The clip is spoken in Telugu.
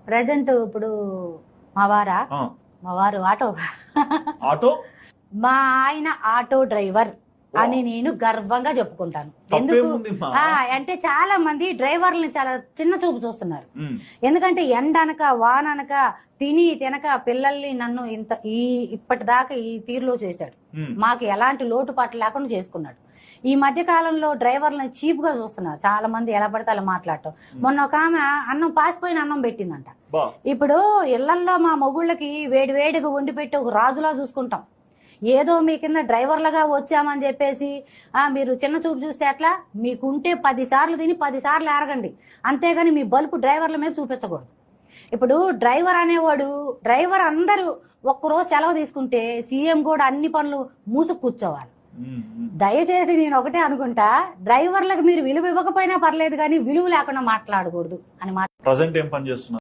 ప్రెసెంట్ ఇప్పుడు మా వారు ఆటో మా ఆయన ఆటో డ్రైవర్ అని నేను గర్వంగా చెప్పుకుంటాను. ఎందుకు తప్పేముంది మా? అంటే చాలా మంది డ్రైవర్లని చాలా చిన్న చూపు చూస్తున్నారు. ఎందుకంటే ఎండనక వాననక తినక పిల్లల్ని నన్ను ఇప్పటిదాకా ఈ తీరులో చేశాడు. మాకు ఎలాంటి లోటుపాట్లు లేకుండా చేసుకున్నాడు. ఈ మధ్య కాలంలో డ్రైవర్లను చీప్ గా చూస్తున్నారు చాలా మంది, ఎలా పడితే అలా మాట్లాడటం. మొన్న ఒక ఆమె అన్నం పాసిపోయిన అన్నం పెట్టిందంట. ఇప్పుడు ఇళ్లల్లో మా మొగుళ్ళకి వేడి వేడిగా వండి పెట్టి ఒక రాజులా చూసుకుంటాం. ఏదో మీ కింద డ్రైవర్లుగా వచ్చామని చెప్పేసి మీరు చిన్న చూపు చూస్తే ఎట్లా? మీకుంటే 10 సార్లు తిని 10 సార్లు ఎరగండి, అంతేగాని మీ బలుపు డ్రైవర్ల మీద చూపించకూడదు. ఇప్పుడు డ్రైవర్ అందరూ ఒక్కరోజు సెలవు తీసుకుంటే సీఎం కూడా అన్ని పనులు మూసుకు కూర్చోవాలి. దయచేసి నేను ఒకటే అనుకుంటా, డ్రైవర్లకు మీరు విలువ ఇవ్వకపోయినా పర్లేదు కానీ విలువ లేకుండా మాట్లాడకూడదు అని. ప్రజెంట్ ఏం పని చేస్తున్నారు?